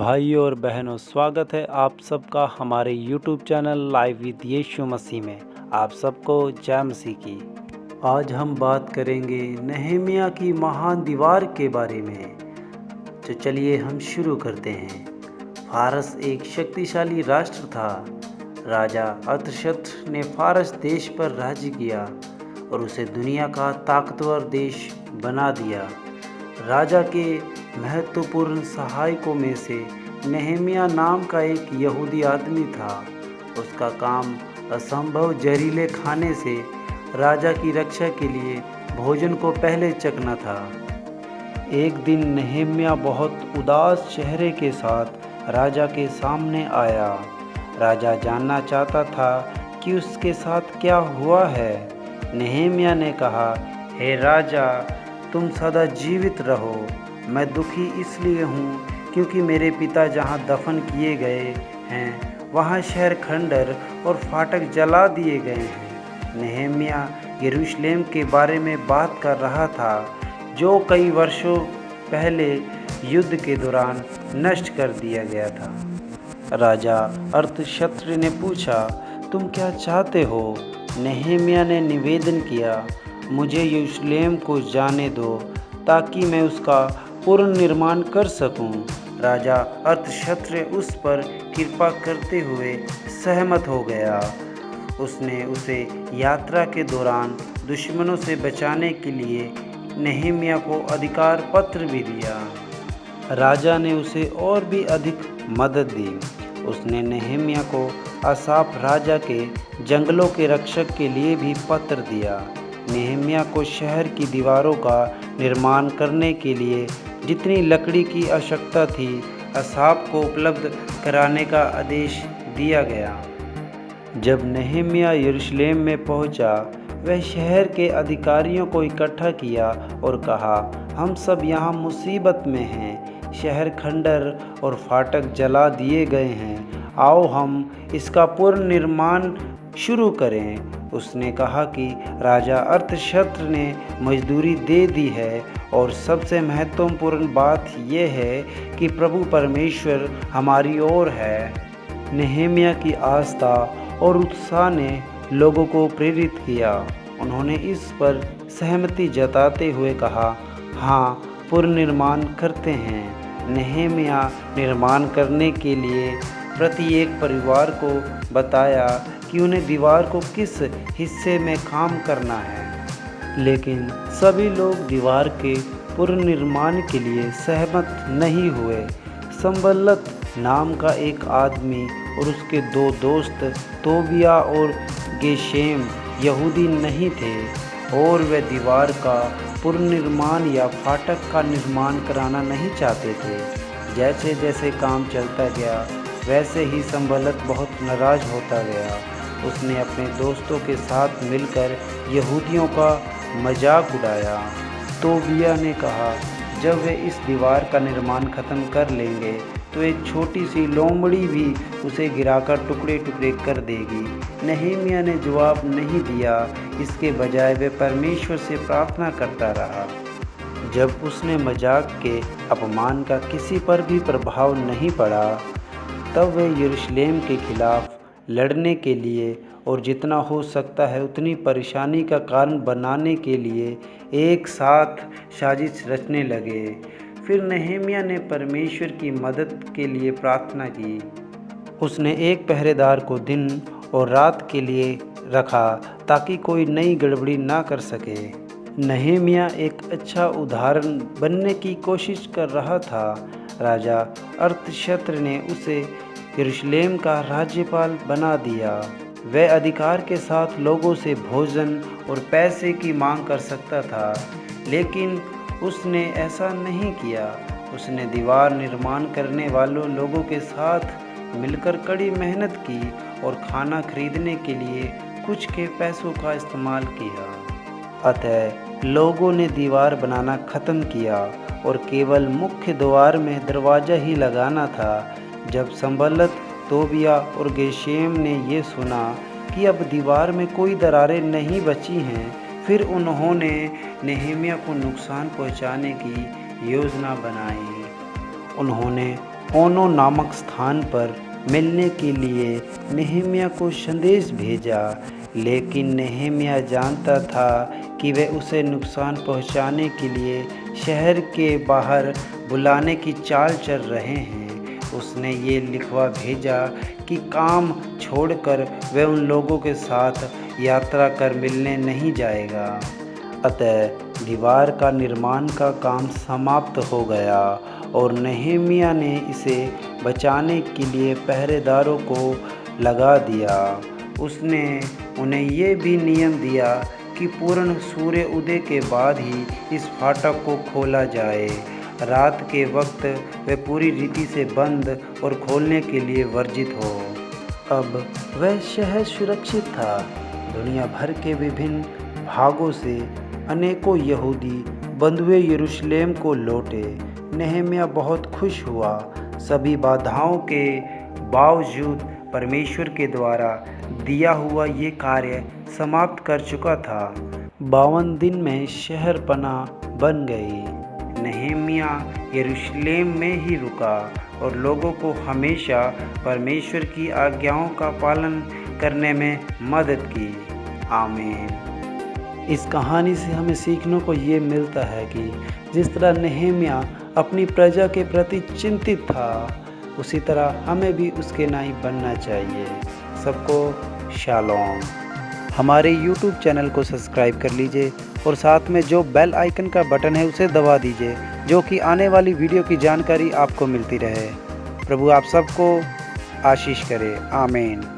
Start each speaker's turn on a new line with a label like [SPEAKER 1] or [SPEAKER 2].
[SPEAKER 1] भाइयों और बहनों, स्वागत है आप सबका हमारे YouTube चैनल लाइव विद यीशु मसीह में। आप सबको जय मसीह की। आज हम बात करेंगे नहम्याह की महान दीवार के बारे में। तो चलिए हम शुरू करते हैं। फारस एक शक्तिशाली राष्ट्र था। राजा अरतशस्त्र ने फारस देश पर राज्य किया और उसे दुनिया का ताकतवर देश बना दिया। राजा के महत्वपूर्ण सहायकों में से नहम्याह नाम का एक यहूदी आदमी था। उसका काम असंभव जहरीले खाने से राजा की रक्षा के लिए भोजन को पहले चखना था। एक दिन नहम्याह बहुत उदास चेहरे के साथ राजा के सामने आया। राजा जानना चाहता था कि उसके साथ क्या हुआ है। नहम्याह ने कहा, हे राजा, तुम सदा जीवित रहो। मैं दुखी इसलिए हूँ क्योंकि मेरे पिता जहाँ दफन किए गए हैं वहाँ शहर खंडर और फाटक जला दिए गए हैं। नहम्याह यरूशलेम के बारे में बात कर रहा था जो कई वर्षों पहले युद्ध के दौरान नष्ट कर दिया गया था। राजा अरतशस्त्र ने पूछा, तुम क्या चाहते हो? नहम्याह ने निवेदन किया, मुझे यरूशलेम को जाने दो ताकि मैं उसका पुनर्निर्माण कर सकूं। राजा अरतशस्त्र उस पर कृपा करते हुए सहमत हो गया। उसने उसे यात्रा के दौरान दुश्मनों से बचाने के लिए नहम्याह को अधिकार पत्र भी दिया। राजा ने उसे और भी अधिक मदद दी। उसने नहम्याह को असाफ राजा के जंगलों के रक्षक के लिए भी पत्र दिया। नहम्याह को शहर की दीवारों का निर्माण करने के लिए जितनी लकड़ी की आवश्यकता थी, असाफ को उपलब्ध कराने का आदेश दिया गया। जब नहम्याह यरूशलेम में पहुंचा, वह शहर के अधिकारियों को इकट्ठा किया और कहा, हम सब यहाँ मुसीबत में हैं। शहर खंडर और फाटक जला दिए गए हैं। आओ हम इसका पुनर्निर्माण शुरू करें। उसने कहा कि राजा अरतशस्त्र ने मजदूरी दे दी है और सबसे महत्वपूर्ण बात यह है कि प्रभु परमेश्वर हमारी ओर है। नहम्याह की आस्था और उत्साह ने लोगों को प्रेरित किया। उन्होंने इस पर सहमति जताते हुए कहा, हाँ, पुनर्निर्माण करते हैं। नहम्याह निर्माण करने के लिए प्रत्येक परिवार को बताया कि उन्हें दीवार को किस हिस्से में काम करना है, लेकिन सभी लोग दीवार के पुनर्निर्माण के लिए सहमत नहीं हुए। संबल्लत नाम का एक आदमी और उसके दो दोस्त तोबिया और गेशेम यहूदी नहीं थे और वे दीवार का पुनर्निर्माण या फाटक का निर्माण कराना नहीं चाहते थे। जैसे जैसे काम चलता गया वैसे ही संबल्लत बहुत नाराज होता गया। उसने अपने दोस्तों के साथ मिलकर यहूदियों का मजाक उड़ाया। तोबिया ने कहा, जब वे इस दीवार का निर्माण ख़त्म कर लेंगे तो एक छोटी सी लोमड़ी भी उसे गिराकर टुकड़े टुकड़े कर देगी। नहम्याह ने जवाब नहीं दिया। इसके बजाय वे परमेश्वर से प्रार्थना करता रहा। जब उसने मजाक के अपमान का किसी पर भी प्रभाव नहीं पड़ा, तब वे यरूशलेम के खिलाफ लड़ने के लिए और जितना हो सकता है उतनी परेशानी का कारण बनाने के लिए एक साथ साजिश रचने लगे। फिर नहम्याह ने परमेश्वर की मदद के लिए प्रार्थना की। उसने एक पहरेदार को दिन और रात के लिए रखा ताकि कोई नई गड़बड़ी ना कर सके। नहम्याह एक अच्छा उदाहरण बनने की कोशिश कर रहा था। राजा अरतशस्त्र ने उसे यरूशलेम का राज्यपाल बना दिया। वह अधिकार के साथ लोगों से भोजन और पैसे की मांग कर सकता था, लेकिन उसने ऐसा नहीं किया। उसने दीवार निर्माण करने वालों लोगों के साथ मिलकर कड़ी मेहनत की और खाना खरीदने के लिए कुछ के पैसों का इस्तेमाल किया। अतः लोगों ने दीवार बनाना ख़त्म किया और केवल मुख्य द्वार में दरवाज़ा ही लगाना था। जब संबल्लत, तोबिया और गेशेम ने ये सुना कि अब दीवार में कोई दरारें नहीं बची हैं, फिर उन्होंने नहम्याह को नुकसान पहुंचाने की योजना बनाई। उन्होंने ओनो नामक स्थान पर मिलने के लिए नेहेमिया को संदेश भेजा, लेकिन नेहेमिया जानता था कि वे उसे नुकसान पहुंचाने के लिए शहर के बाहर बुलाने की चाल चल रहे हैं। उसने ये लिखवा भेजा कि काम छोड़कर वह उन लोगों के साथ यात्रा कर मिलने नहीं जाएगा। अतः दीवार का निर्माण का काम समाप्त हो गया और नेहेमिया ने इसे बचाने के लिए पहरेदारों को लगा दिया। उसने उन्हें ये भी नियम दिया कि पूर्ण सूर्य उदय के बाद ही इस फाटक को खोला जाए। रात के वक्त वह पूरी रीति से बंद और खोलने के लिए वर्जित हो। अब वह शहर सुरक्षित था। दुनिया भर के विभिन्न भागों से अनेकों यहूदी बंधुए यरूशलेम को लौटे। नेहेमिया बहुत खुश हुआ। सभी बाधाओं के बावजूद परमेश्वर के द्वारा दिया हुआ ये कार्य समाप्त कर चुका था। 52 दिन में शहर पनाह बन गई। नेहेमिया यरूशलेम में ही रुका और लोगों को हमेशा परमेश्वर की आज्ञाओं का पालन करने में मदद की। आमीन। इस कहानी से हमें सीखने को ये मिलता है कि जिस तरह नेहेमिया अपनी प्रजा के प्रति चिंतित था, उसी तरह हमें भी उसके नाई बनना चाहिए। सबको शालोम। हमारे YouTube चैनल को सब्सक्राइब कर लीजिए और साथ में जो बेल आइकन का बटन है उसे दबा दीजिए, जो कि आने वाली वीडियो की जानकारी आपको मिलती रहे। प्रभु आप सबको आशीष करे। आमीन।